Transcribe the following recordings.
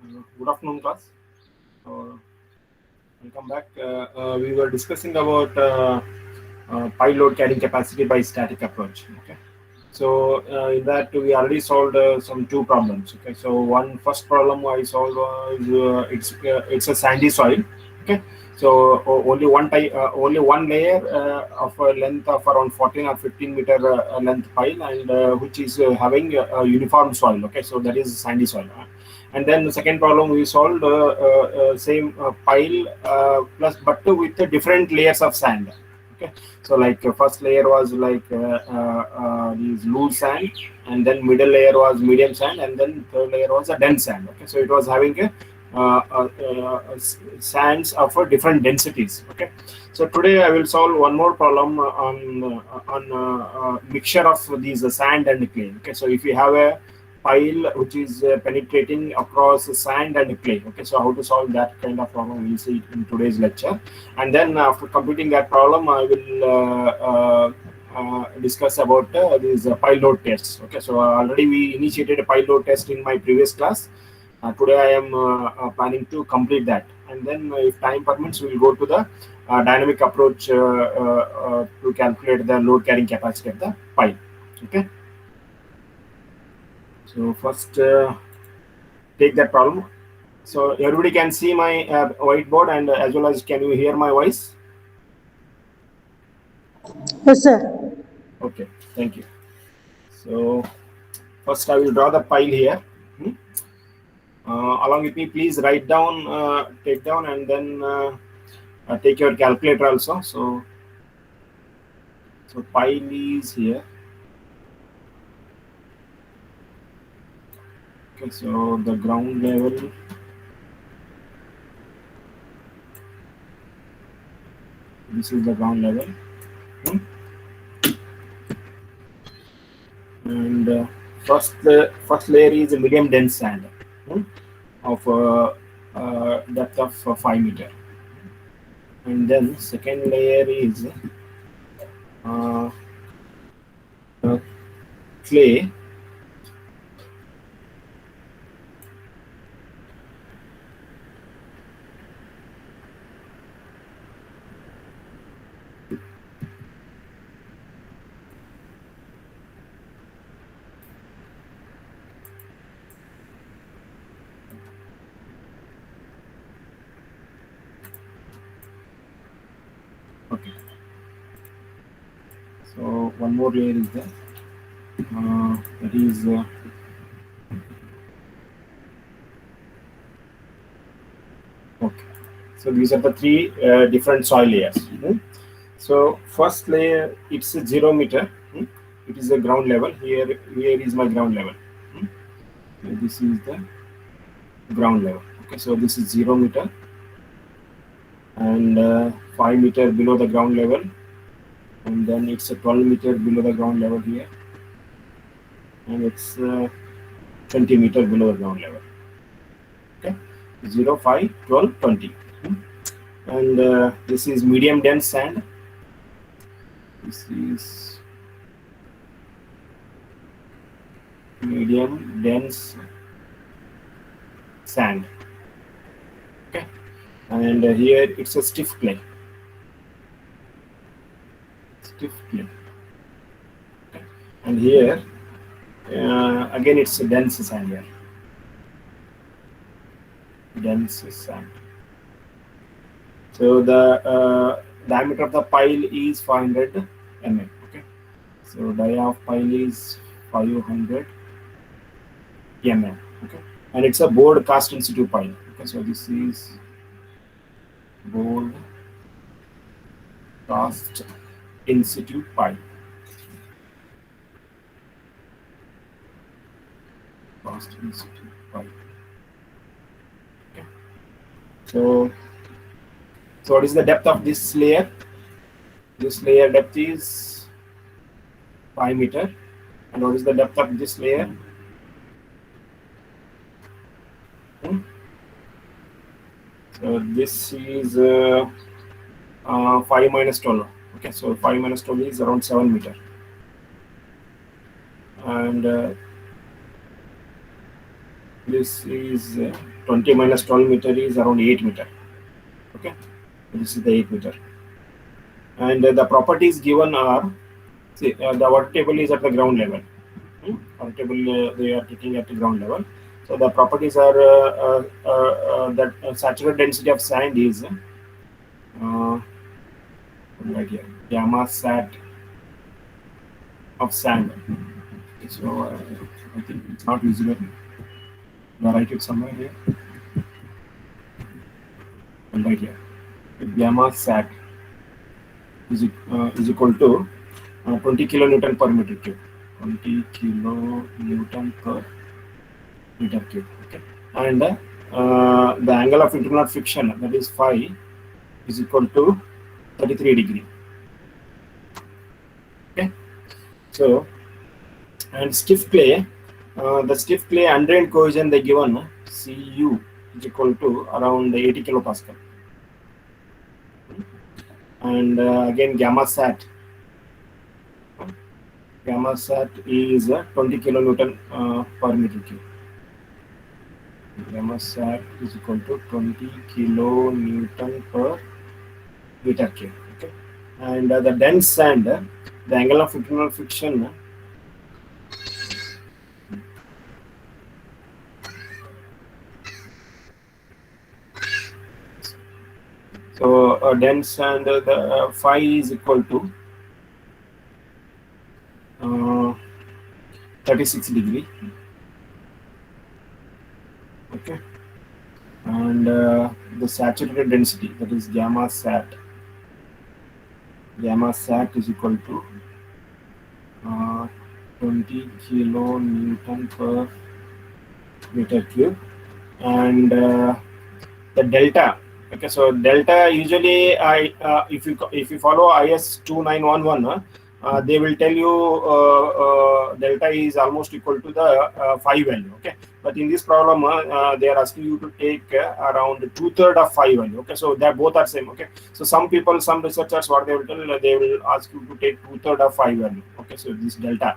Good afternoon, class. Welcome back. We were discussing about pile load carrying capacity by static approach. Okay. So in that we already solved some two problems. Okay. So one first problem I solved was it's a sandy soil. Okay. So only one layer of a length of around 14 or 15-meter length pile, and which is having a uniform soil. Okay. So that is sandy soil. And then the second problem we solved same pile plus but with different layers of sand. Okay, so like first layer was like these loose sand, and then middle layer was medium sand, and then third layer was a dense sand. Okay, so it was having a sands of different densities. Okay, so today I will solve one more problem on mixture of these sand and clay. Okay, so if you have a pile which is penetrating across sand and clay. Okay, so how to solve that kind of problem we'll see in today's lecture. And then after completing that problem I will discuss about these pile load tests. Okay, so already we initiated a pile load test in my previous class. Today I am planning to complete that, and then if time permits we will go to the dynamic approach to calculate the load carrying capacity of the pile. Okay, so first take that problem. So everybody can see my whiteboard, and as well as can you hear my voice? Yes, sir. Okay, thank you. So first I will draw the pile here. Hmm? Along with me, please write down, take down, and then take your calculator also. So pile is here. Okay, so the ground level. This is the ground level. Hmm? And first layer is a medium dense sand. Hmm? Of depth of 5 meter, and then second layer is uh, uh, clay. Okay, so one more layer is there. That is okay. So these are the three different soil layers. So first layer, it's a 0 meter. It is a ground level. Here is my ground level. Hmm? So this is the ground level. Okay, so this is 0 meter, and 5 meter below the ground level, and then it's a 12 meter below the ground level here, and it's 20 meter below the ground level. Okay, 0, 5, 12, 20. And this is medium dense sand. This is medium dense sand. Okay, and here it's a stiff clay. Stiff clay. Okay. And here again it's a dense sand here. Dense sand. So the diameter of the pile is 500 mm. Okay, so dia of pile is 500 mm. Okay, and it's a board cast in situ pile. Okay, so this is board cast in situ pile. Cast in situ pile. Okay, so what is the depth of this layer? This layer depth is 5 meter, and what is the depth of this layer? So this is 5 minus 12. Okay, so 5 minus 12 is around 7 meter, and This is 20 minus 12 meter is around 8 meter. Okay, this is the 8 meter. And the properties given are, see, the water table is at the ground level. Water table they are taking at the ground level. So the properties are that saturated density of sand is right here, gamma sat of sand. So I think it's not visible. I'll write it somewhere here. And right here, gamma sat is equal to 20 kilonewton per meter cube. 20 kilonewton per meter cube. Okay, and the angle of internal friction, that is phi, is equal to 33 degree. Okay, so and stiff clay, the stiff clay undrained cohesion they given Cu is equal to around 80 kilopascal. And again gamma sat is 20 kilonewton per meter cube. Gamma sat is equal to 20 kilonewton per meter cube. Okay, and the dense sand, the angle of internal friction so dense sand, the phi is equal to 36 degree. Okay, and the saturated density, that is gamma sat is equal to 20 kilonewton per meter cube. And the delta, okay, so delta usually if you follow IS 2911, they will tell you delta is almost equal to the phi value. Okay, but in this problem they are asking you to take around 2/3 of phi value. Okay, so that both are same. Okay, so some researchers, what they will tell, they will ask you to take 2/3 of phi value. Okay, so this delta,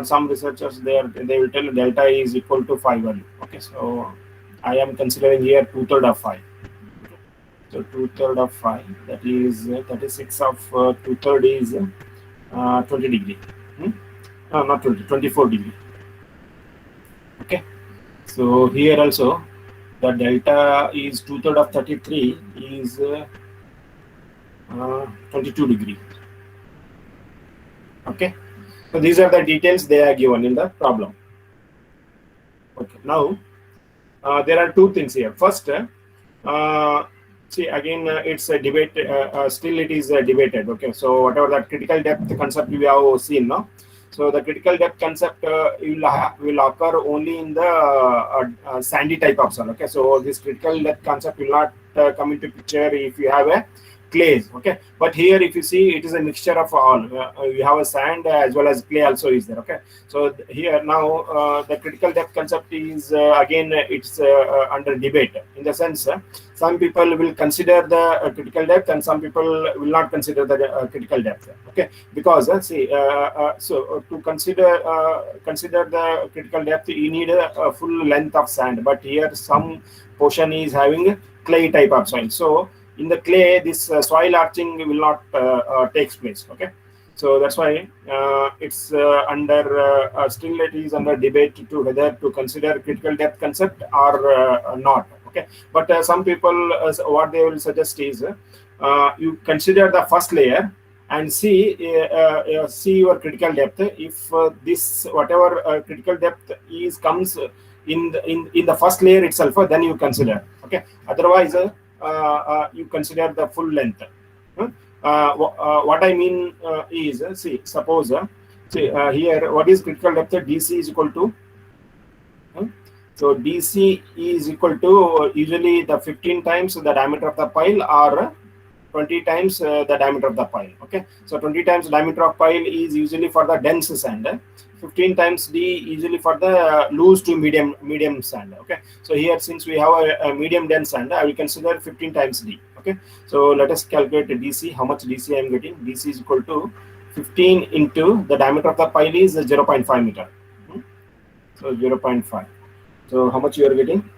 some researchers they will tell delta is equal to phi value. Okay, so I am considering here 2/3 of phi. So 2/3 of phi, that is 36 of 2/3 is 20 degree. Not 20, 24 degree. Okay, so here also the delta is 2/3 of 33 is 22 degree. Okay, so these are the details they are given in the problem. Okay, now there are two things here. First, see, again it's a debate, still it is debated. Okay, so whatever that critical depth concept we have seen now, so the critical depth concept will occur only in the sandy type of soil. Okay, so this critical depth concept will not come into picture if you have a clays. Okay, but here if you see, it is a mixture of all. You have a sand as well as clay also is there. Okay, so here now the critical depth concept is again it's under debate, in the sense some people will consider the critical depth and some people will not consider the critical depth. Okay, because see, so to consider the critical depth, you need a full length of sand, but here some portion is having clay type of soil. So in the clay, this soil arching will not takes place. Okay, so that's why it's under still it is under debate to whether to consider critical depth concept or not. Okay, but some people what they will suggest is you consider the first layer and see your critical depth. If this whatever critical depth is comes in the first layer itself, then you consider. Okay, otherwise you consider the full length. What I mean is, see, suppose here what is critical depth? DC is equal to so DC is equal to usually the 15 times the diameter of the pile or 20 times the diameter of the pile. Okay, so 20 times diameter of pile is usually for the dense sand, 15 times D usually for the loose to medium sand. Okay, so here since we have a medium dense sand, I will consider 15 times D. Okay, so let us calculate DC. How much DC I am getting? DC is equal to 15 into the diameter of the pile is 0.5 meter. So 0.5. So how much you are getting?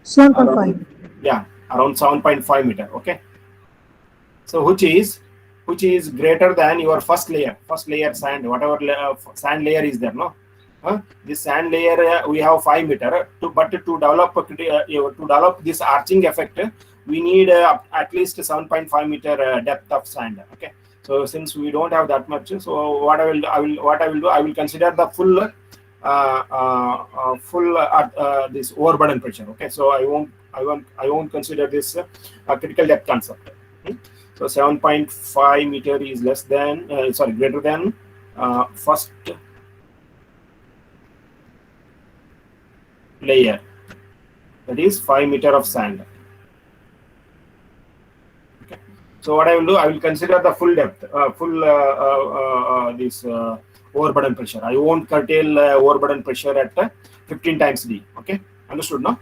7.5. Yeah, around 7.5 meter. Okay. So which is greater than your first layer sand, whatever sand layer is there, no? This sand layer we have 5 meter. But to develop this arching effect, we need at least 7.5 meter depth of sand. Okay. So since we don't have that much, so what I will do, I will consider the full this overburden pressure. Okay. So I won't consider this critical depth concept. So 7.5 meter is less than greater than first layer, that is 5 meter of sand. Okay. So what I will do, I will consider the full depth, this overburden pressure. I won't curtail overburden pressure at 15 times D. Okay, understood now?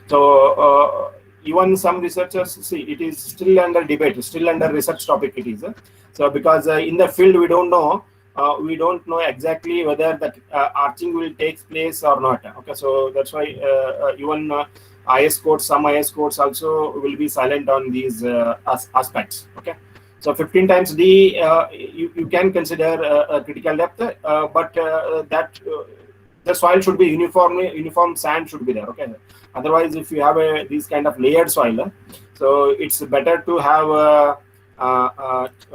So even some researchers, see, it is still under debate, still under research topic it is. So because in the field we don't know exactly whether that arching will take place or not. Okay, so that's why even IS codes, some IS codes also will be silent on these aspects. Okay, so 15 times D, you can consider a critical depth, but that the soil should be uniform sand should be there. Okay, otherwise if you have this kind of layered soil, so it's better to have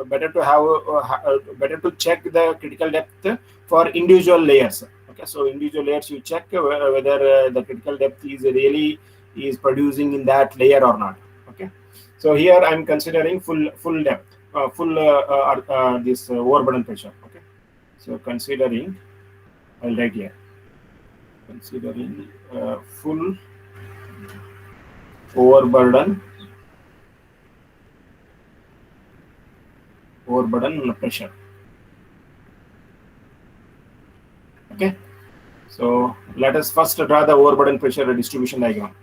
better to check the critical depth for individual layers. Okay, so individual layers you check whether the critical depth is really is producing in that layer or not. Okay, so here I'm considering full depth, this overburden pressure. Okay, so considering, I'll write here, considering full overburden pressure. Okay, so let us first draw the overburden pressure distribution diagram.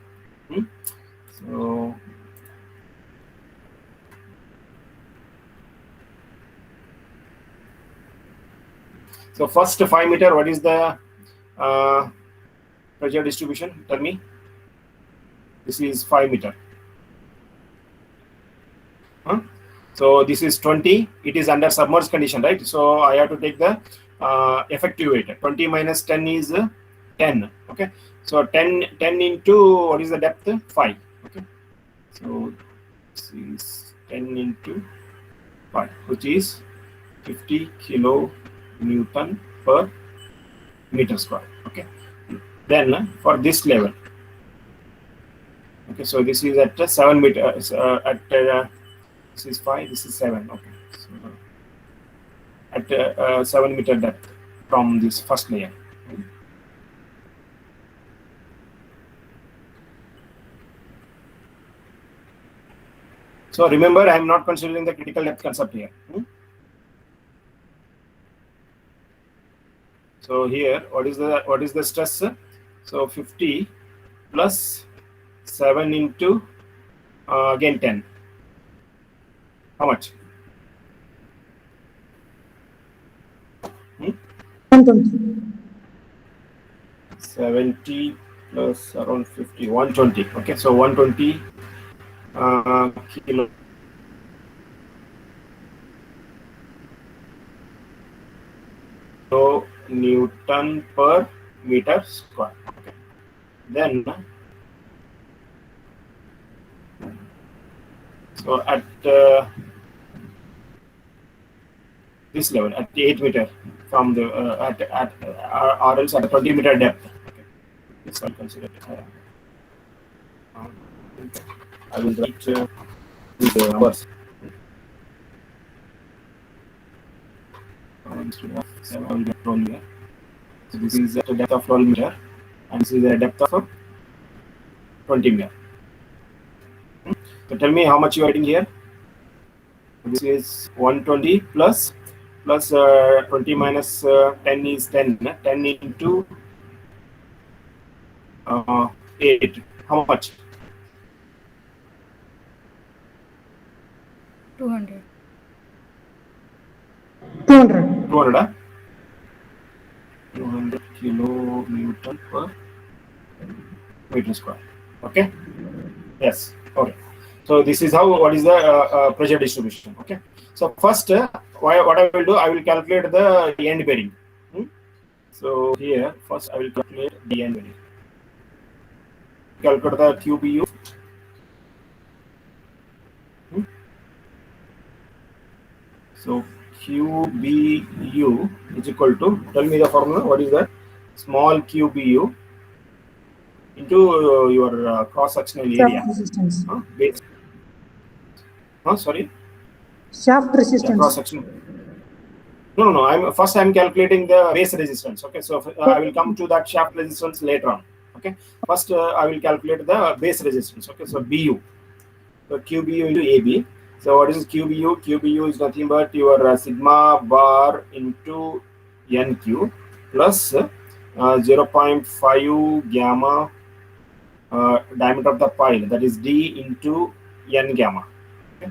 So first 5 meter, what is the pressure distribution? Tell me. This is 5 meter. So this is 20. It is under submerged condition, right? So I have to take the effective weight. 20 minus 10 is 10. Okay. So 10 into what is the depth? 5. Okay. So this is 10 into 5, which is 50 kilonewton per meter square. Okay. Then for this level. Okay. So this is at 7 meter. This is 5. This is 7. Okay. So at 7 meter depth from this first layer. So remember, I am not considering the critical depth concept here. So here, what is the stress? So 50 plus 7 into again 10. How much? 120. 70 plus around 50, 120. Okay, so 120 kilo Newton per meter square. Okay. Then so at this level, at 8 meter from the or else at 20 meter depth. Okay. This I'll consider. I will write these numbers. Instead of 7 meter. So this is at a depth of 12 meter, and this is a depth of 20 meter. So tell me how much you are getting here. This is 120 plus 20 minus 10 is 10. 10 into 8. How much? 200. 200. 200. 200 kilonewton per meter square. Okay. Yes. Okay. So this is how, what is the pressure distribution. Okay. So first, what I will do, I will calculate the end bearing. So here, first I will calculate the end bearing. Calculate the QBU. So QBU is equal to, tell me the formula. What is that? Small QBU into your cross-sectional area. Shaft resistance. Base. Sorry. Shaft Yeah, resistance. cross-sectional. No. I'm calculating the base resistance. Okay, so I will come to that shaft resistance later on. Okay, first I will calculate the base resistance. Okay, so BU, so QBU into AB. So what is QBU? QBU is nothing but your sigma bar into NQ plus 0.5 gamma diameter of the pile, that is D into N gamma. Okay,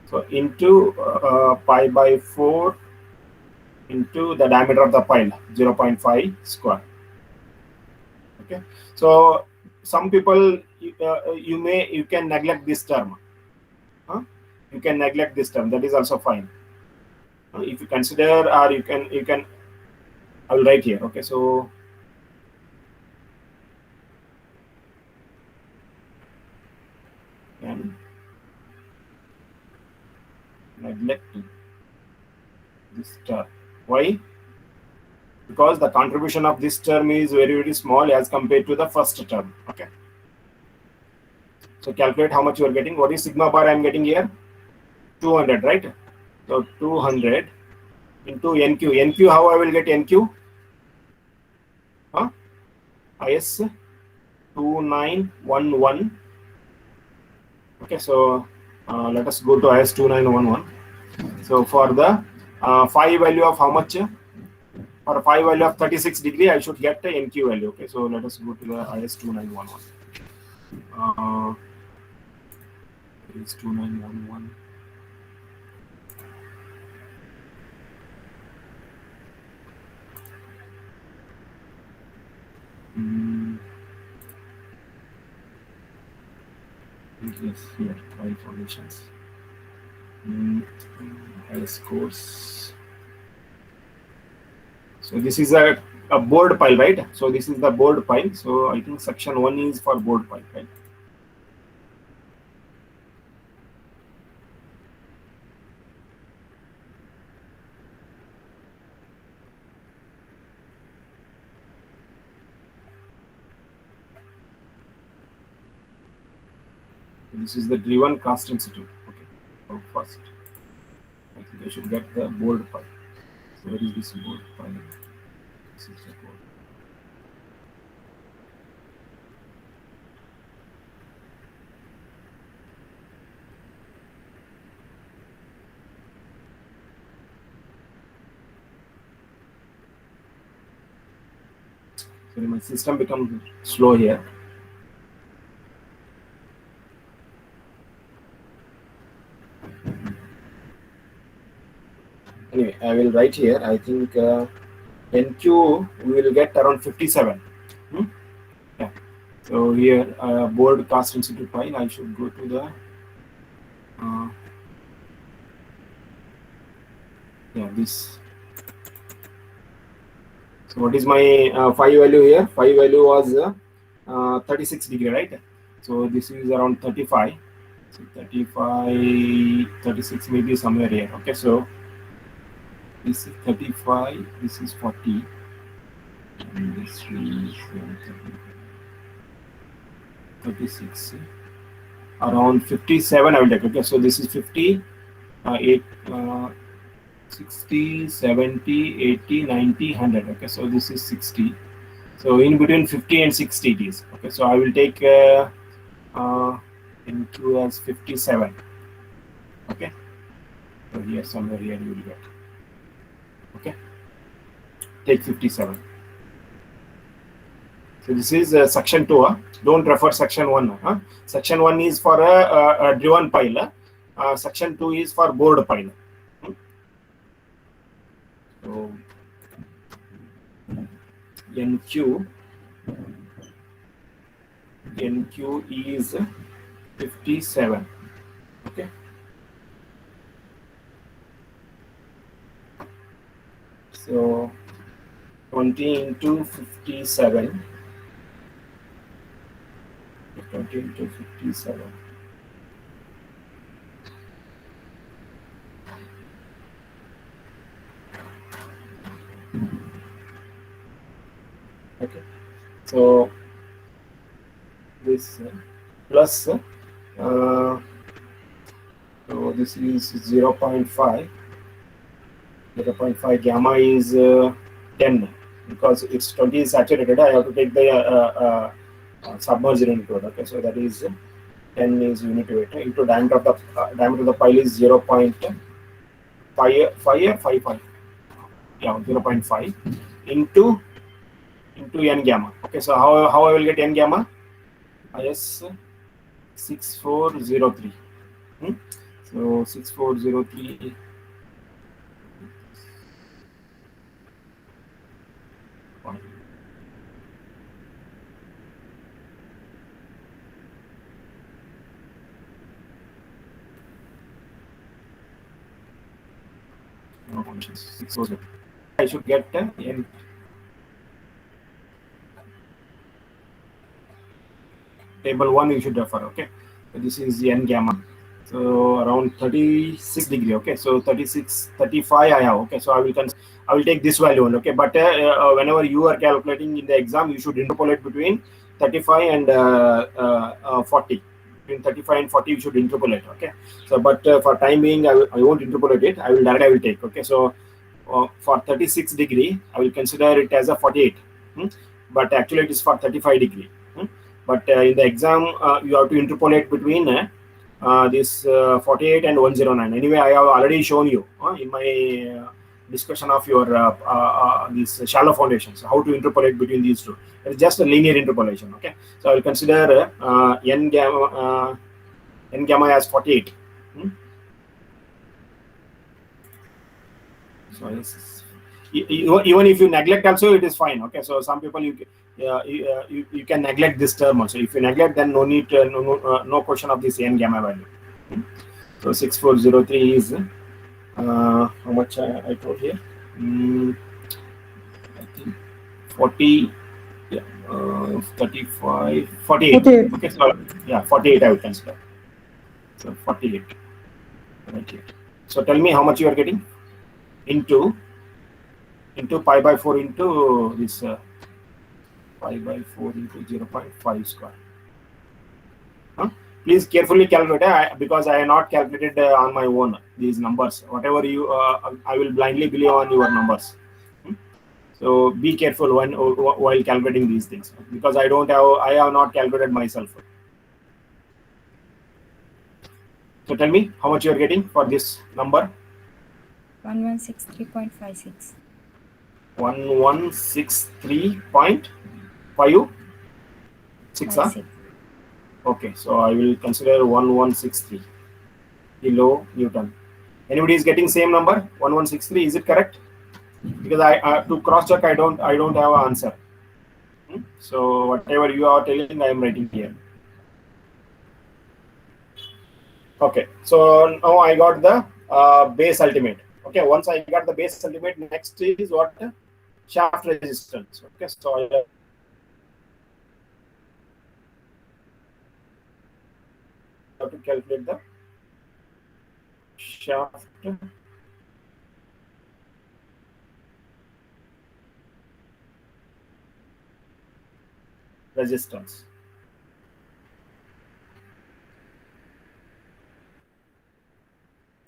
so into pi by 4 into the diameter of the pile, 0.5 square. Okay, so some people you can neglect this term. You can neglect this term, that is also fine. If you consider, or you can I will write here. Okay, so can neglect this term. Why? Because the contribution of this term is very small as compared to the first term. Okay, so calculate how much you are getting. What is sigma bar I am getting here? 200, right? So 200 into NQ. NQ, how I will get NQ? IS 2911. Okay, so let us go to IS 2911. So for the phi value of how much? For phi value of 36 degree, I should get the NQ value. Okay, so let us go to the IS 2911. IS 2911. Yes, here, file formations. IS course. So this is a board pile, right? So this is the board pile. So I think section 1 is for board pile, right? This is the driven cast institute. Okay, so first I think I should get the board pile. So where is this board pile? This is the board. So my system becomes slow here. Anyway, I will write here. I think NQ we will get around 57. Yeah. So here board cast institute file. I should go to the this. So what is my phi value here? Phi value was 36 degree, right? So this is around 35. So 35, 36 maybe somewhere here. Okay, so this is 35, this is 40, and this is 36. Around 57 I will take. Okay, so this is 50, 60, 70, 80, 90, 100. Okay, so this is 60. So in between 50 and 60 it is. Okay, so I will take NQ as 57. Okay, so here somewhere here you will get. Okay, take 57. So this is section 2. Don't refer section 1. Section 1 is for a driven pile. Section 2 is for board pile. So NQ NQ is 57. Okay. So 20 into 57. 20 into 57. Okay. So this plus so this is 0.5. 0.5 gamma is 10 because it's 20 is saturated. I have to take the submerged into it. Okay, so that is 10 is unit weight into diameter of the pile is 0.55. Yeah, 0.5 into n gamma. Okay, so how I will get n gamma? IS 6403. So 6403. I should get n. Table 1 you should refer. Okay, so this is the n gamma. So around 36 degree. Okay, so 36, 35 I have. Okay, so I will take this value only. Okay, but whenever you are calculating in the exam, you should interpolate between 35 and 40. Between 35 and 40, you should interpolate. Okay, so but for time being, I won't interpolate it. I will take. Okay, so for 36 degree, I will consider it as a 48. But actually, it is for 35 degree. But in the exam, you have to interpolate between this 48 and 109. Anyway, I have already shown you in my discussion of your these shallow foundations how to interpolate between these two. It's just a linear interpolation. Okay, so I will consider n gamma as 48. So even if you neglect also, it is fine. Okay, so some people you can neglect this term also. If you neglect, then no need no question of this n gamma value. So 6403 is how much I told here? I think 40. Yeah, 35, 48. 48. Okay, so yeah, 48 I will consider. So 48. Right here. So tell me how much you are getting into pi by 4 into this pi by 4 into 0.5 square. Please carefully calculate because I have not calculated on my own these numbers. Whatever you, I will blindly believe on your numbers. So be careful while calculating these things because I have not calculated myself. So tell me how much you are getting for this number. 1163.56. 1163.56. Okay, so I will consider 1163 kilo Newton. Anybody is getting same number 1163? Is it correct? Because I to cross check I don't have an answer. So whatever you are telling, I am writing here. Okay, so now I got the base ultimate. Okay, once I got the base ultimate, next is what? Shaft resistance. Okay, so I have to calculate the shaft resistance.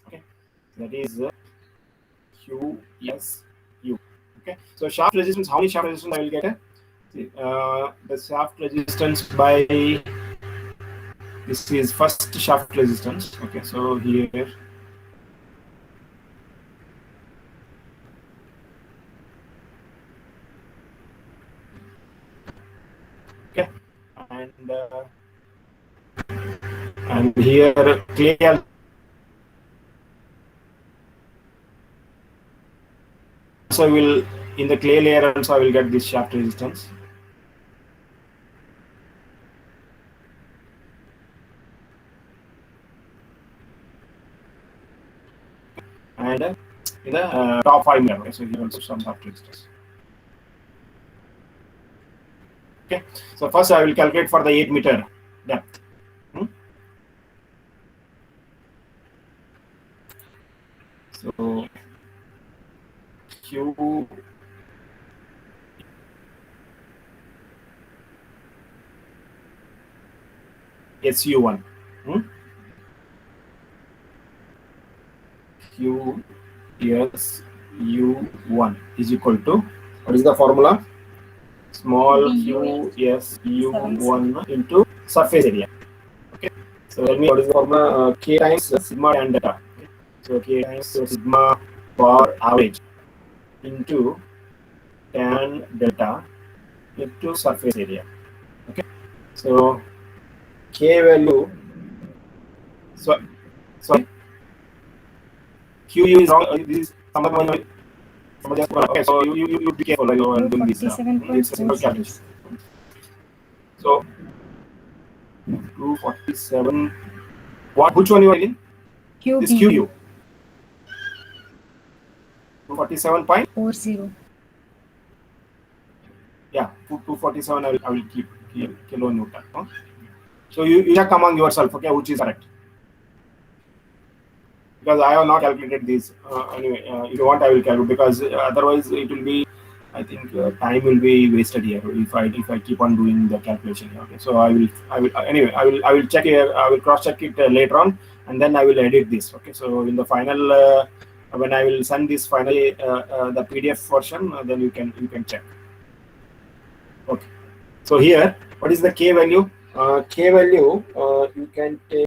Okay, that is QSU. Okay, so shaft resistance. How many shaft resistance I will get? The shaft resistance by this is first shaft resistance. Okay, so here. Okay, and here clay. So I will in the clay layer also I will get this shaft resistance. and in the top 5 meter. Okay, so here also some characteristics. Okay, so first I will calculate for the 8 meter depth. So Q SU1. Q SU1 is equal to, what is the formula? Small q s u1 into surface area. Okay, so tell me what is the formula? K times sigma tan delta. Okay. So K times sigma bar average into tan delta into surface area. Okay, so K value, so Q is wrong. This is somebody. Okay, so you be careful while doing this. It's a simple calculation. So 247. What? Which one you are in? This QU. 247.40. Yeah, 247. I will keep kilonewton. Huh? So you check among yourself. Okay, which is correct? Because I have not calculated this. Anyway, if you want, I will calculate, because otherwise it will be, I think time will be wasted here if I keep on doing the calculation here. Okay, so I will anyway I will check here. I will cross check it later on, and then I will edit this. Okay, so in the final when I will send this finally the PDF version, then you can check. Okay, so here what is the K value? K value you can take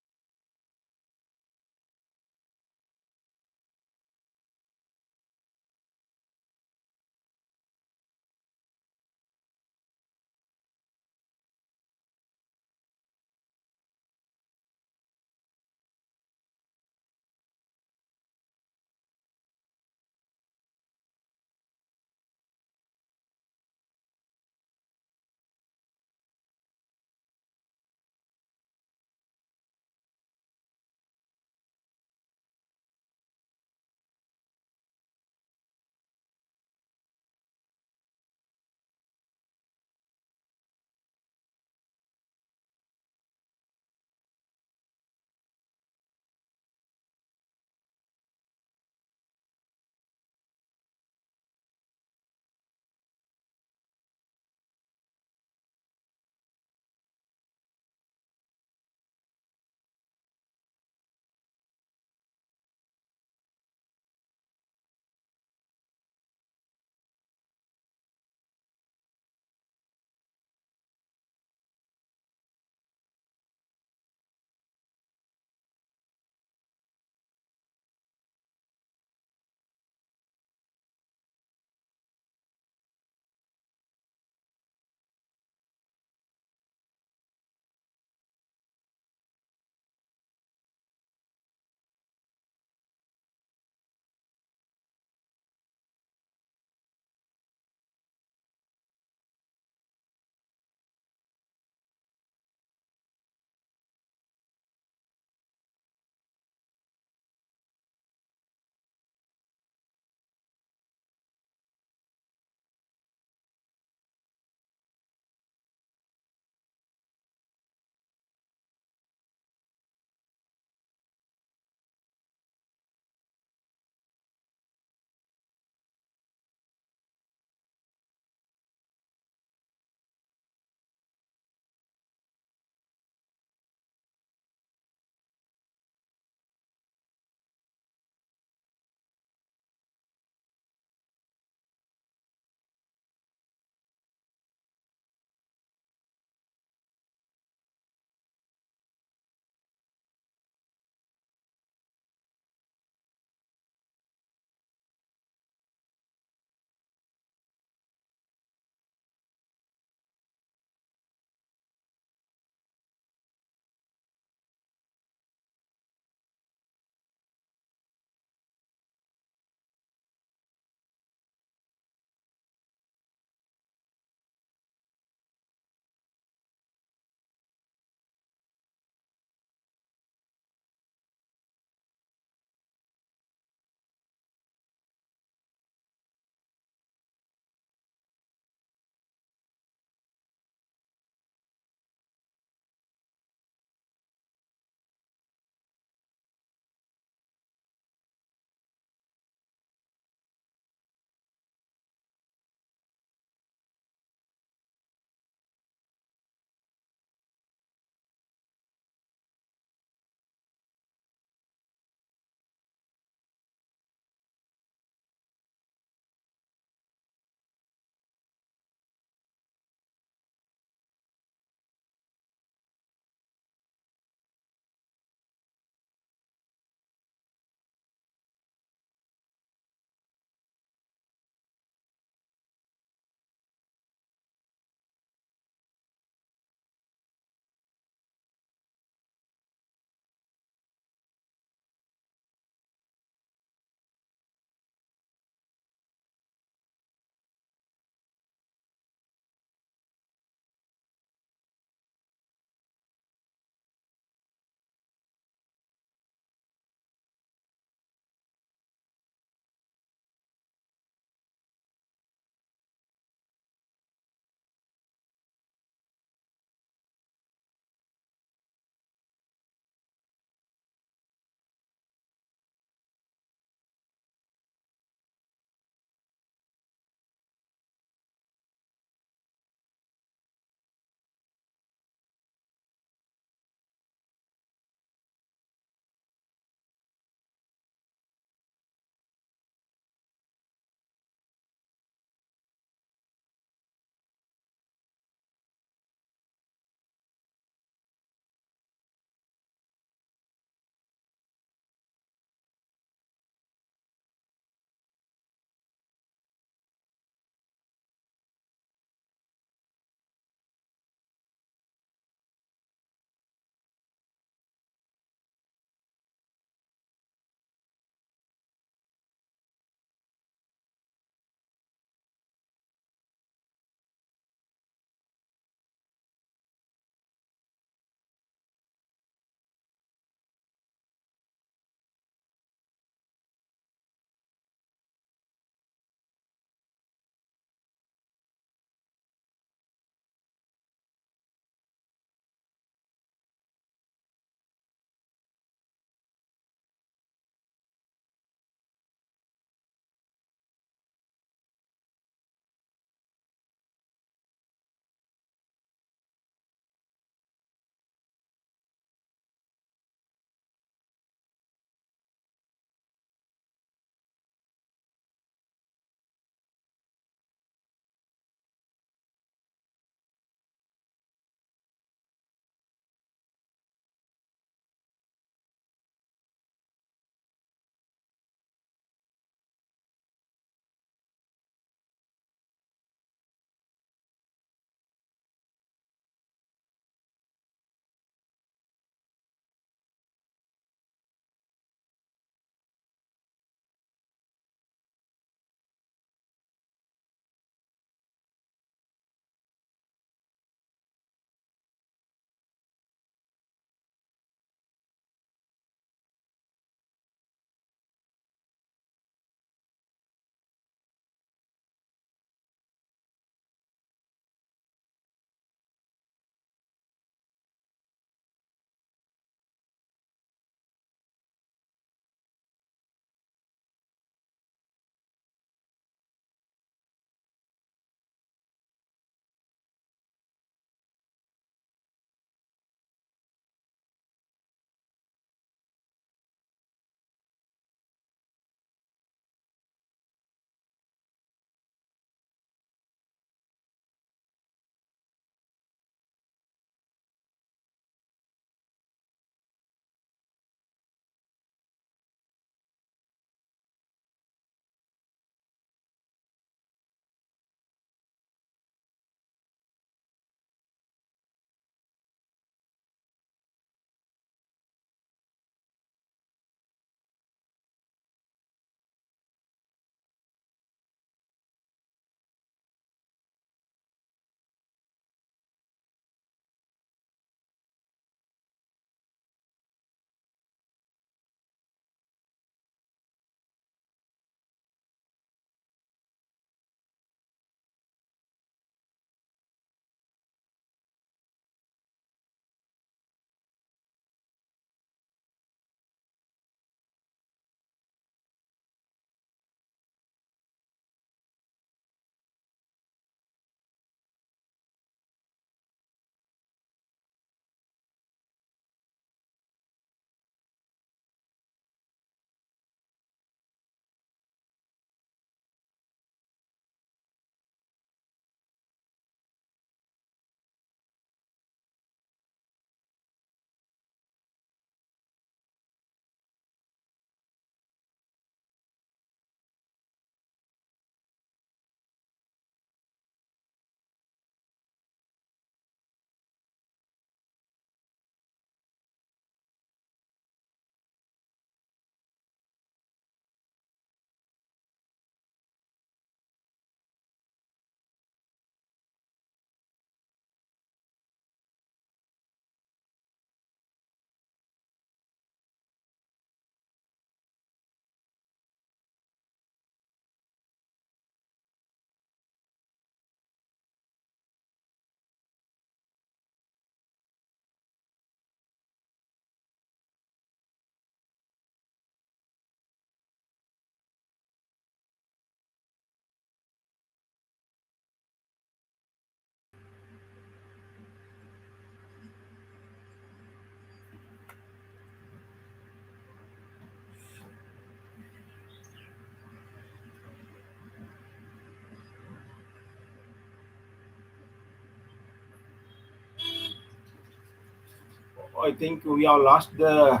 I think we have lost the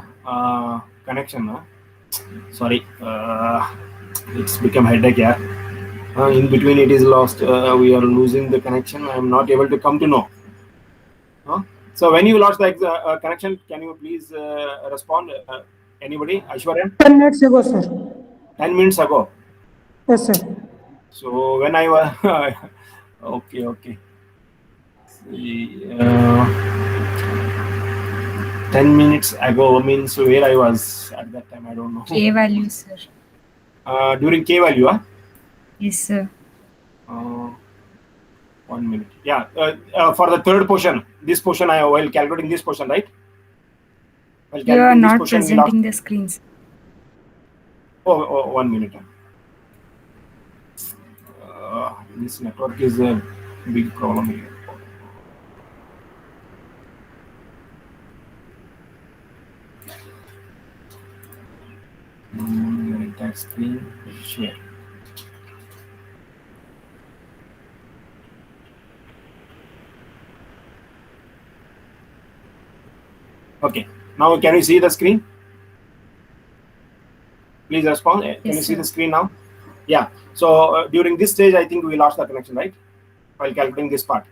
connection. Huh? Sorry, it's become headache. Yeah. In between, it is lost. We are losing the connection. I am not able to come to know. Huh? So when you lost the connection, can you please respond? Anybody? Aishwarya? 10 minutes ago, sir. 10 minutes ago. Yes, sir. So when I was okay. See, 10 minutes ago means where I was at that time. I don't know. K value, sir. During K value, huh? Yes, sir. 1 minute. Yeah. For the third portion, this portion while calculating this portion, right? While You are calculating this not portion, presenting the screens. Oh, 1 minute. This network is a big problem here. Entire screen share. Okay. Now can you see the screen? Please respond. Can Yes, you see sir. the screen now? Yeah. So during this stage, I think we lost the connection, right? While calculating this part.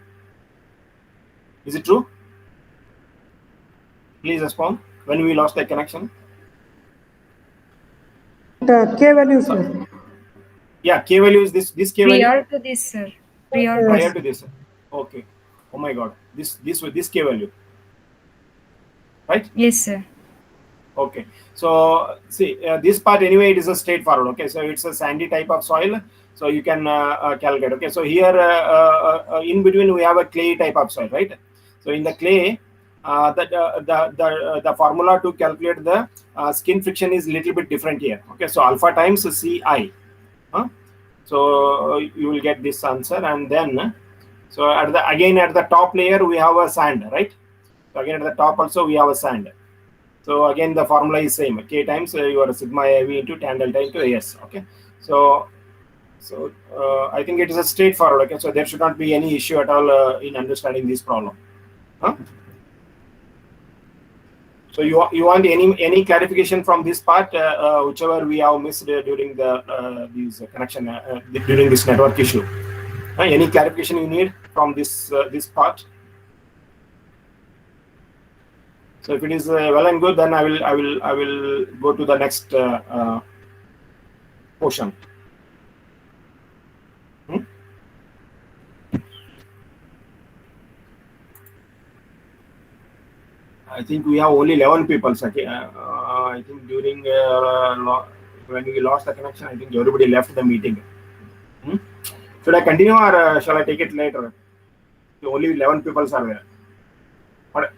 Is it true? Please respond. When we lost the connection? The K value, sir. Yeah, K value is this K value? Prior to this, sir. Prior to Prior this. to this. Okay. Oh my God. This K value. Right? Yes, sir. Okay. So see this part anyway, it is a straightforward. Okay. So it's a sandy type of soil. So you can calculate. Okay. So here in between we have a clay type of soil, right? So in the clay, the formula to calculate the skin friction is little bit different here. Okay. So alpha times Ci. So you will get this answer, and then so at the top layer we have a sand, right? So again at the top also we have a sand. So again the formula is same, K times your sigma AV into tan delta into AS. Okay. So I think it is a straightforward. Okay. So there should not be any issue at all in understanding this problem. Huh? So you want any clarification from this part, whichever we have missed during the these connection during this network issue? Any clarification you need from this part? So if it is well and good, then I will go to the next portion. I think we have only 11 people. Okay. I think during when we lost the connection, I think everybody left the meeting. Should I continue or shall I take it later? Only 11 people are there. What?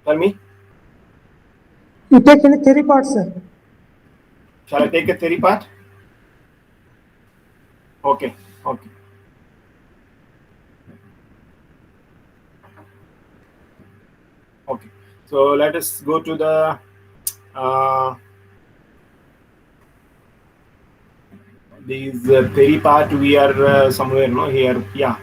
Tell me. You take any theory part, sir? Shall I take a theory part? Okay. Okay. So let us go to the these theory part. We are somewhere here. Yeah,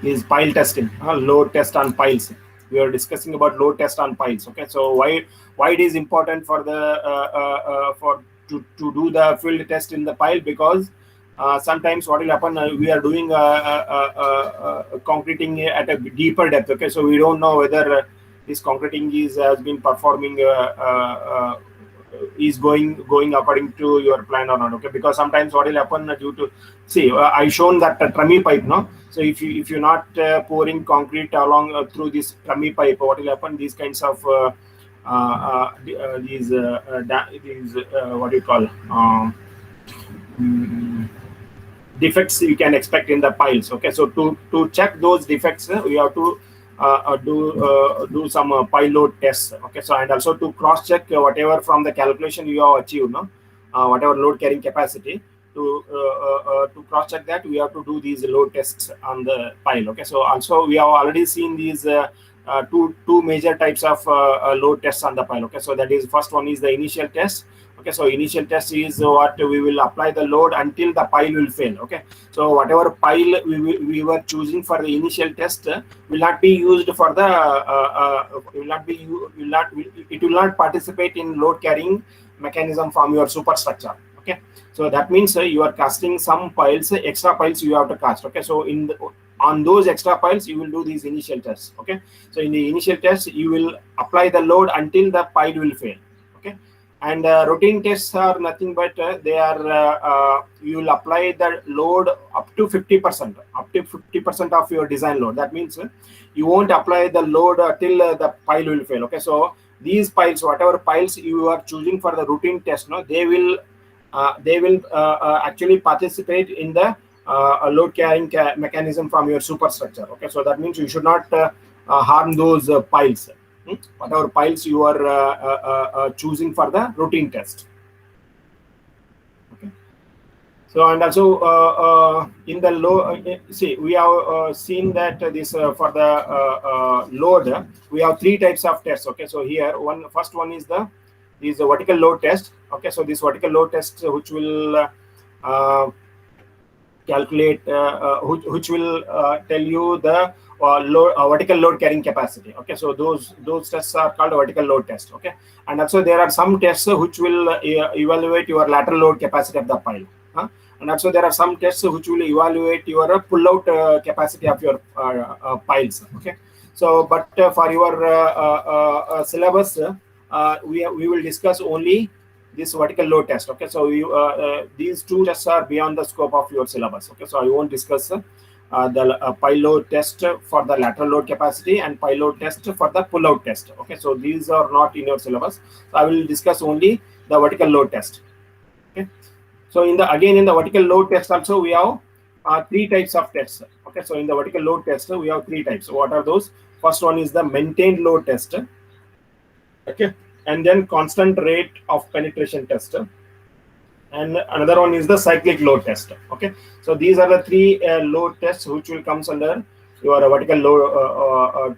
is pile testing, load test on piles. We are discussing about load test on piles. Okay, so why it is important for the to do the field test in the pile? Because sometimes what will happen, we are doing concreting at a deeper depth. Okay, so we don't know whether this concreting has been performing is going according to your plan or not. Okay, because sometimes what will happen due to I shown that trummy pipe, no? So if you're not pouring concrete along through this trummy pipe, what will happen? These kinds of these what do you call defects you can expect in the piles. Okay, so to check those defects, we have to do some pile load tests. Okay, so and also to cross check whatever from the calculation you have achieved, whatever load carrying capacity, to cross check that we have to do these load tests on the pile. Okay, so also we have already seen these two major types of load tests on the pile. Okay, so that is, first one is the initial test, Okay, so initial test is what we will apply the load until the pile will fail. Okay, so whatever pile we were choosing for the initial test will not be used for the it will not participate in load carrying mechanism from your superstructure. Okay, so that means you are casting some piles, extra piles you have to cast. Okay, so on those extra piles you will do these initial tests. Okay, so in the initial test you will apply the load until the pile will fail. Okay, and routine tests are nothing but they are you will apply the load up to 50% of your design load. That means you won't apply the load till the pile will fail. Okay, so these piles, whatever piles you are choosing for the routine test, no, they will actually participate in the load carrying mechanism from your superstructure. Okay, so that means you should not harm those piles. Whatever piles you are choosing for the routine test. Okay, so and also in the load, see, we have seen that this for the load we have three types of tests. Okay, so here first one is the vertical load test. Okay, so this vertical load test which will calculate which will tell you the vertical load carrying capacity. Okay, so those tests are called vertical load test. Okay, and also there are some tests which will evaluate your lateral load capacity of the pile. And also there are some tests which will evaluate your pull out capacity of your piles. Okay, so but for your syllabus we will discuss only this vertical load test. Okay, so these two tests are beyond the scope of your syllabus. Okay, so I won't discuss the pile load test for the lateral load capacity and pile load test for the pull out test. Okay, so these are not in your syllabus. So I will discuss only the vertical load test. Okay, so in the vertical load test also we have three types of tests. Okay, so in the vertical load test we have three types. What are those? First one is the maintained load test. Okay, and then constant rate of penetration test, and another one is the cyclic load test. Okay, so these are the three load tests which will comes under your vertical load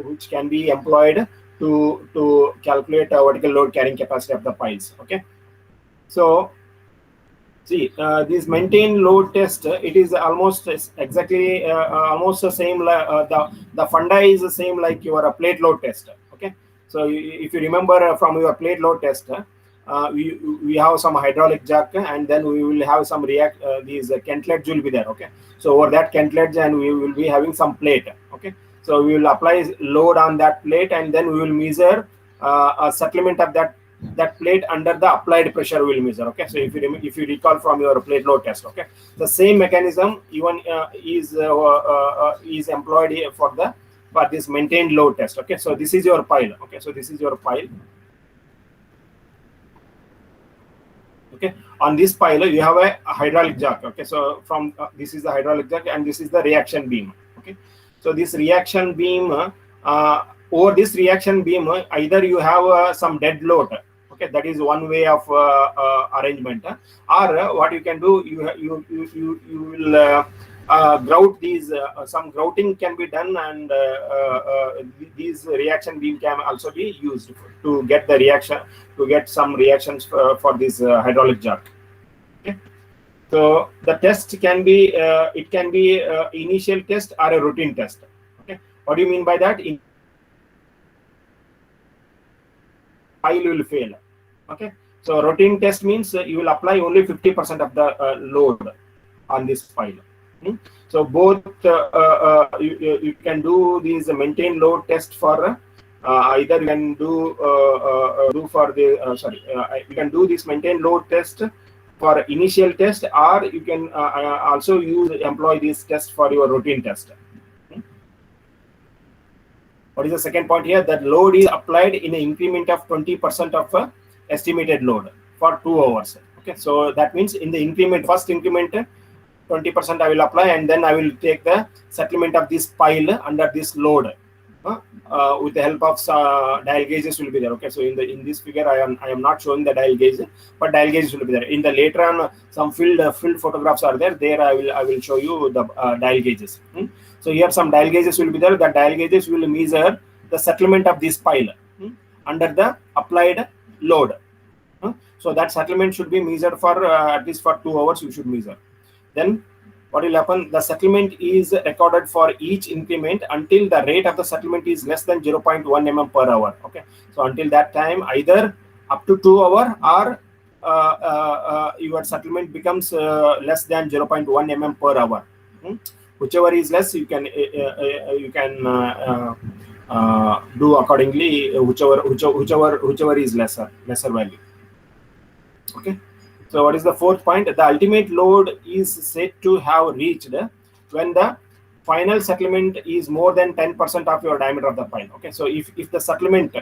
which can be employed to calculate a vertical load carrying capacity of the piles. Okay, so see, this maintained load test, it is almost exactly almost the same. The funda is the same like your plate load test. Okay, so if you remember from your plate load test, we have some hydraulic jack, and then we will have some these Kentledge will be there. Okay, so over that Kentledge, and we will be having some plate. Okay, so we will apply load on that plate, and then we will measure a settlement of that plate under the applied pressure will measure. Okay, so if you recall from your plate load test, okay, the same mechanism even is employed here for this maintained load test. Okay, so this is your pile. Okay, so this is your pile. Okay, on this pile you have a hydraulic jack. Okay, so from this is the hydraulic jack, and this is the reaction beam. Okay, so this reaction beam over this reaction beam either you have some dead load. Okay, that is one way of arrangement, or what you can do, you will grout these. Some grouting can be done, and these reaction beam can also be used to get the reaction, to get some reactions for this hydraulic jack. Okay, so the test can be it can be initial test or a routine test. Okay, what do you mean by that? Pile will fail. Okay, so routine test means you will apply only 50% of the load on this pile. So both you can do these maintained load test for either you can do for the you can do this maintained load test for initial test, or you can also employ this test for your routine test. What is the second point here? That load is applied in an increment of 20% of estimated load for 2 hours. Okay, so that means in the first increment 20% I will apply, and then I will take the settlement of this pile under this load with the help of dial gauges will be there. Okay, so in this figure I am not showing the dial gauge, but dial gauges will be there. In the later on some field photographs are there. There I will show you the dial gauges. So here some dial gauges will be there. The dial gauges will measure the settlement of this pile under the applied load. So that settlement should be measured for at least for 2 hours. You should measure. Then what will happen? The settlement is recorded for each increment until the rate of the settlement is less than 0.1 mm per hour. Okay, so until that time, either up to 2 hour or your settlement becomes less than 0.1 mm per hour. Whichever is less, you can do accordingly. Whichever is lesser value. Okay. So what is the fourth point? The ultimate load is said to have reached when the final settlement is more than 10% of your diameter of the pile. Okay, so if the settlement,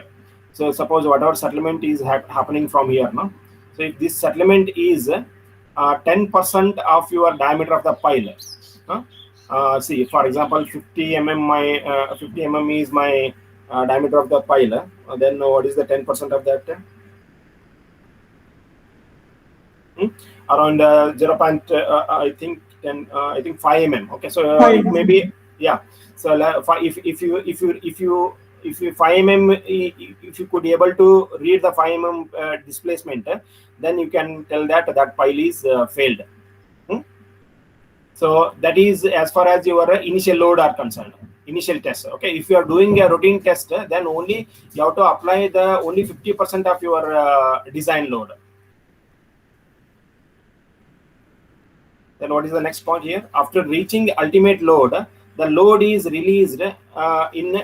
so suppose whatever settlement is happening from here now, so if this settlement is 10% of your diameter of the pile, see, for example, 50 mm 50 mm is my diameter of the pile. Then what is the 10% of that? Around 0. I think 5 mm. Okay, so it may be, yeah. So if you 5 mm, if you could be able to read the 5 mm displacement, then you can tell that pile is failed. So that is as far as your initial load are concerned, initial test. Okay, if you are doing a routine test, then only you have to apply the only 50% of your design load. Then what is the next point here? After reaching the ultimate load, the load is released in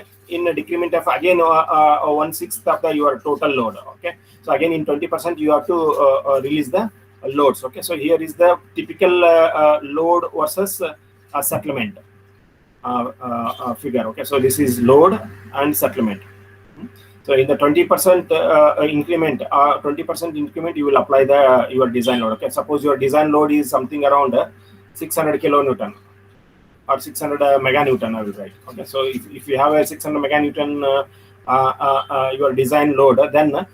a decrement of again 1/6 of your total load. Okay, so again in 20% you have to release the loads. Okay, so here is the typical load versus settlement figure. Okay, so this is load and settlement. So in the 20% increment, 20% increment, you will apply your design load. Okay, suppose your design load is something around 600 kilonewton or 600 meganewton, I will write. Okay, so if you have a 600 meganewton your design load, then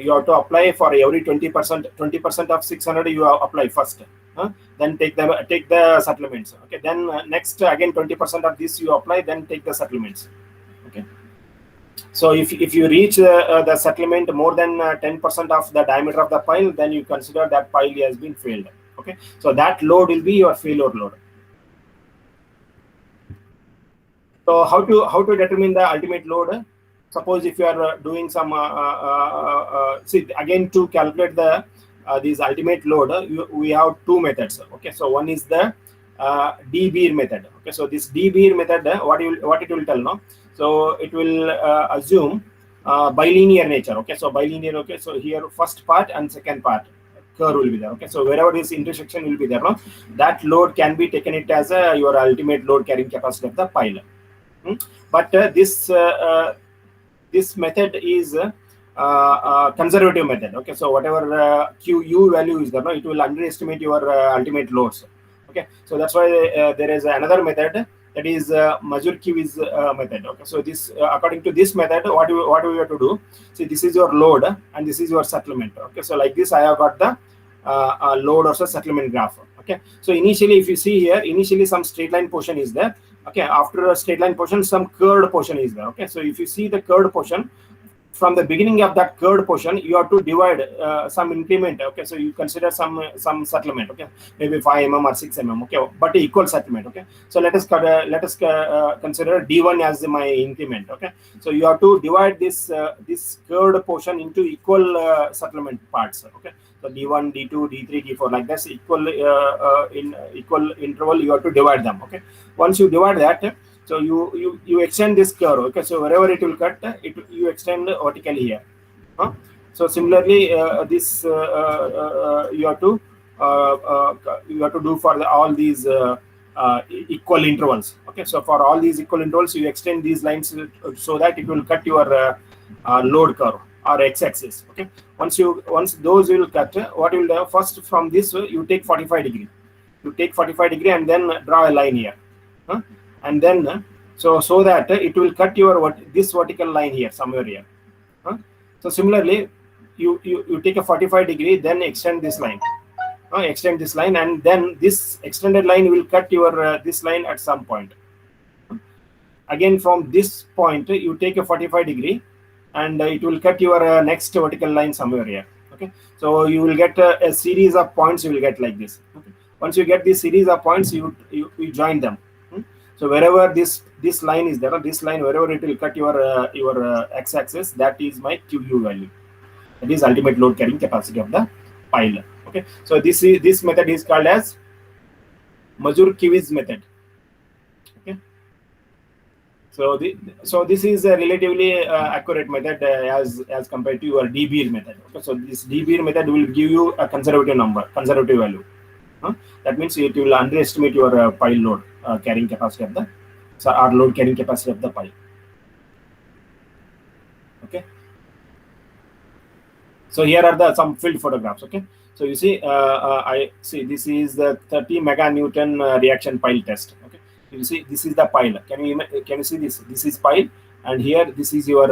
you have to apply for every 20% of 600 you apply first. Then take the settlements. Okay, then next again 20% of this you apply, then take the settlements. Okay. So if you reach the settlement more than 10% of the diameter of the pile, then you consider that pile has been failed. Okay, so that load will be your failure load. So how to determine the ultimate load? Suppose if you are doing some see, again to calculate the this ultimate load, we have two methods. Okay, so one is the de-Beer method. Okay, so this de-Beer method, what it will tell now? So it will assume bilinear nature. Okay, so bilinear. Okay, so here first part and second part curve will be there. Okay, so wherever this intersection will be there, no, that load can be taken it as your ultimate load carrying capacity of the pile. But this method is conservative method. Okay, so whatever QU value is there, no, it will underestimate your ultimate loads. Okay, so that's why there is another method, that is Mazurkiewicz method. Okay, so this according to this method, what do we have to do? See, this is your load and this is your settlement. Okay, so like this I have got the load versus settlement graph. Okay, so initially if you see here, initially some straight line portion is there. Okay, after a straight line portion, some curved portion is there. Okay, so if you see the curved portion, from the beginning of that curved portion, you have to divide some increment. Okay, so you consider some settlement. Okay, maybe 5 mm or 6 mm. Okay, but equal settlement. Okay, so let us consider D1 as my increment. Okay, so you have to divide this curved portion into equal settlement parts. Okay, so D1, D2, D3, D4, like this, equal in equal interval you have to divide them. Okay, once you divide that, so you extend this curve. Okay, so wherever it will cut, you extend vertically here. So similarly, this you have to do for all these equal intervals. Okay, so for all these equal intervals, you extend these lines so that it will cut your load curve or x-axis. Okay, once those will cut, what you will do first, from this you take 45 degree. You take 45 degree and then draw a line here. And then so that it will cut your this vertical line here, somewhere here. So similarly, you take a 45 degree, then extend this line. Extend this line, and then this extended line will cut your this line at some point. Again, from this point you take a 45 degree, and it will cut your next vertical line somewhere here. Okay, so you will get a series of points. You will get like this. Okay, once you get this series of points, you join them. So wherever this line is there, this line wherever it will cut your x-axis, that is my QU value. That is ultimate load carrying capacity of the pile. Okay, so this method is called as Mazur-Kiewicz method. Okay, so this is a relatively accurate method as compared to your De Beer method. Okay, so this De Beer method will give you a conservative value. That means it will underestimate your pile load carrying capacity of the load carrying capacity of the pile. Okay, so here are some field photographs. Okay, so you see, I see this is the 30 meganewton reaction pile test. Okay, you see this is the pile. Can you see this? This is pile, and here this is your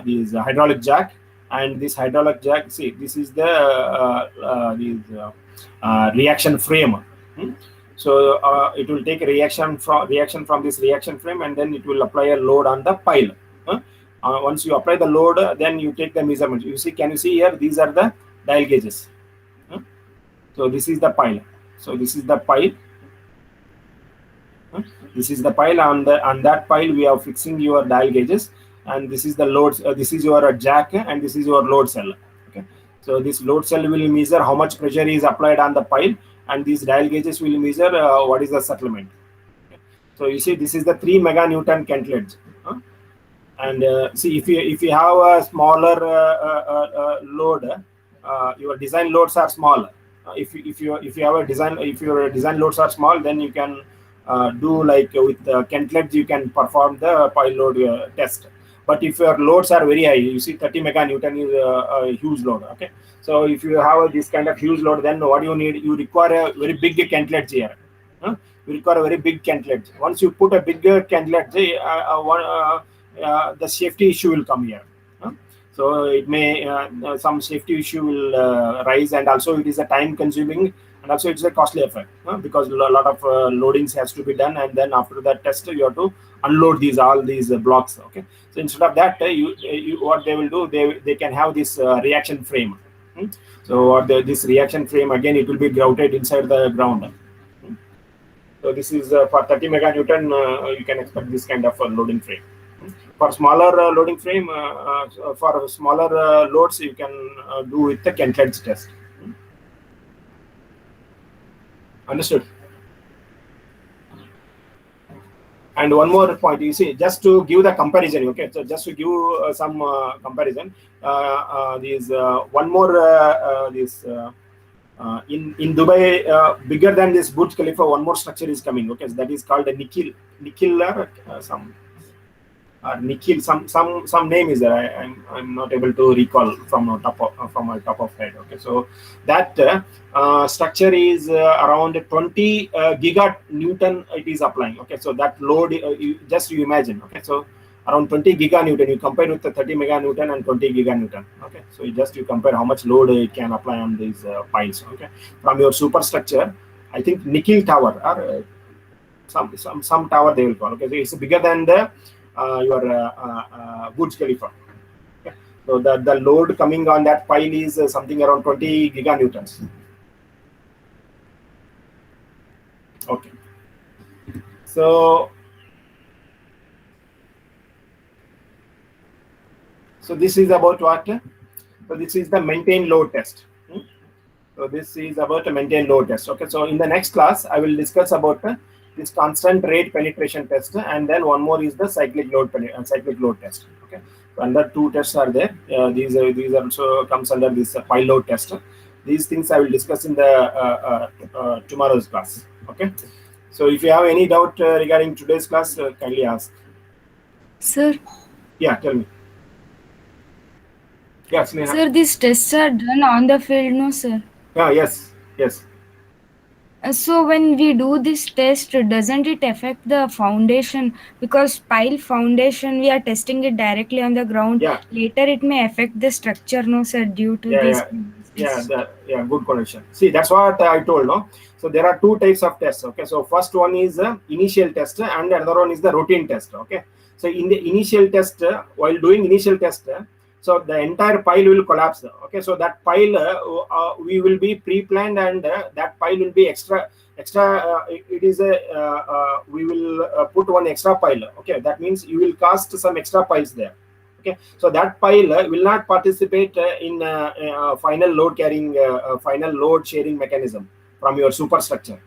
this hydraulic jack, and this hydraulic jack. See, this is the reaction frame. So it will take a reaction from this reaction frame, and then it will apply a load on the pile. Once you apply the load, then you take the measurement. You see, can you see here? These are the dial gauges. So this is the pile. So this is the pile. This is the pile. On that pile, we are fixing your dial gauges, and this is the loads. This is your jack, and this is your load cell. Okay. So this load cell will measure how much pressure is applied on the pile, and these dial gauges will measure what is the settlement. Okay. So you see, this is the 3 meganewton cantilever. And see, if you have a smaller load, your design loads are small. If you have a design, if your design loads are small, then you can do like with cantilevers, you can perform the pile load test. But if your loads are very high, you see 30 meganewton is a huge load. Okay, so if you have this kind of huge load, then what you need, you require a very big cantilever here. You require a very big cantilever. Once you put a bigger cantilever, the safety issue will come here. So it may some safety issue will rise, and also it is a time consuming, and also it's a costly affair because a lot of loadings has to be done, and then after that test you have to unload all these blocks. Okay, so instead of that, what they will do, they can have this reaction frame. So this reaction frame, again, it will be grouted inside the ground. So this is for 30 meganewton, you can expect this kind of loading frame. For smaller loading frame, for smaller loads, you can do with the cantilever test. Understood? And one more point, you see, just to give the comparison. Okay, so just to give some comparison, one more in Dubai, bigger than this Burj Khalifa, one more structure is coming. Okay, so that is called a Nikhil Nikhil, some name is there. I'm not able to recall from my top of head. Okay, so that structure is around 20 giganewton it is applying. Okay, so that load, you imagine. Okay, so around 20 giganewton, you compare with the 30 meganewton and 20 giganewton. Okay, so you compare how much load it can apply on these piles. Okay, from your superstructure, I think Nikhil Tower or some tower they will call. Okay, so it's bigger than the your Burj Khalifa. Okay. So the load coming on that pile is something around 20 giganewtons. Okay. So this is about what? So this is the maintain load test. So this is about a maintain load test. Okay. So in the next class, I will discuss about this constant rate penetration test, and then one more is the cyclic load test. Okay, so under two tests are there. These also comes under this pile load test. These things I will discuss in the tomorrow's class. Okay, so if you have any doubt regarding today's class, kindly ask. Sir. Yeah, tell me. Yeah, Sneha. Sir, these tests are done on the field, no, sir? Yeah, yes. So when we do this test, doesn't it affect the foundation? Because pile foundation, we are testing it directly on the ground. Yeah. Later, it may affect the structure, no, sir, due to this. Yeah, good correction. See, that's what I told, no? So there are two types of tests. Okay, so first one is initial test, and another one is the routine test. Okay, so in the initial test, while doing initial test, So the entire pile will collapse. Okay, so that pile we will be pre-planned, and that pile will be extra. It is a we will put one extra pile. Okay, that means you will cast some extra piles there. Okay, so that pile will not participate in final load carrying, final load sharing mechanism from your superstructure.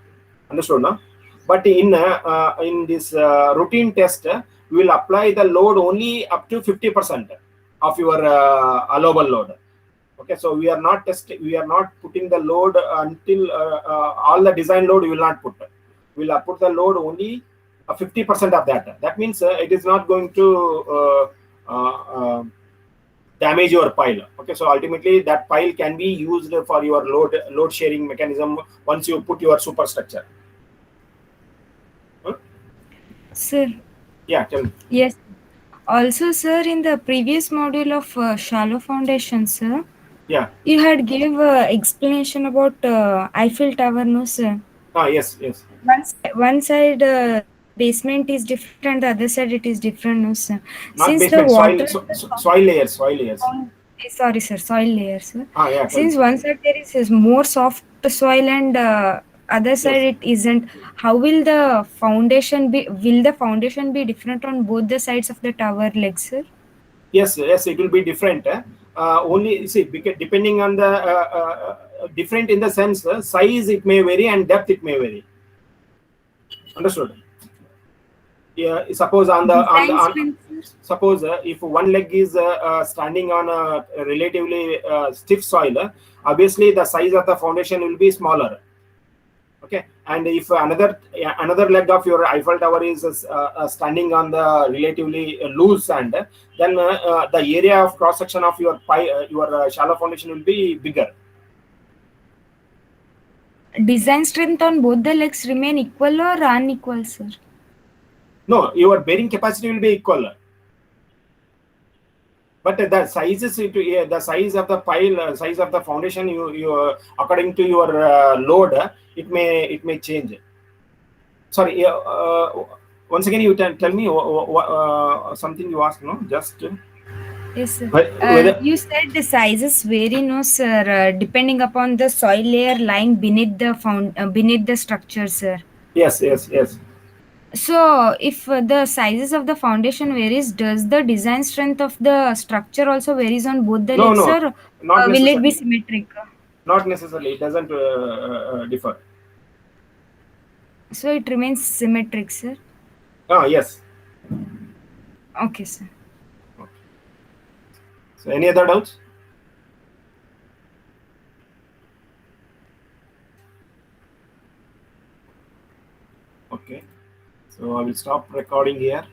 Understood, no? But in this routine test, we will apply the load only up to 50% of your allowable load. Okay, so we are not putting the load until all the design load we will not put. We will put the load only 50% of that. That means it is not going to damage your pile. Okay, so ultimately that pile can be used for your load sharing mechanism once you put your superstructure. Sir. Yeah, tell me. Yes. Also, sir, in the previous module of shallow foundation, sir, yeah, you had gave explanation about Eiffel Tower, no, sir? Yes. One side basement is different, and the other side it is different, no, sir? Not Since basement, the water, soil layers. sorry, sir, soil layer, sir. Yeah. Since one side there is more soft soil and other side it isn't. How will the foundation be? Will the foundation be different on both the sides of the tower legs, sir? Yes, it will be different. Only see, because depending on the different in the sense, size it may vary and depth it may vary. Understood? Yeah, suppose suppose if one leg is standing on a relatively stiff soil, obviously the size of the foundation will be smaller. Okay, and if another leg of your Eiffel Tower is standing on the relatively loose sand, then the area of cross section of your shallow foundation will be bigger. Design strength on both the legs remain equal or unequal, sir? No, your bearing capacity will be equal. But the sizes, the size of the pile, size of the foundation, you according to your load, it may change. Sorry, once again, you tell me something you asked, no? Just. Yes, sir. You said the sizes vary, no, sir, depending upon the soil layer lying beneath the structure, sir. Yes. So, if the sizes of the foundation varies, does the design strength of the structure also varies on both the legs, or will it be symmetric? Not necessarily. It doesn't differ. So, it remains symmetric, sir? Yes. Okay, sir. Okay. So, any other doubts? Okay. So, I will stop recording here.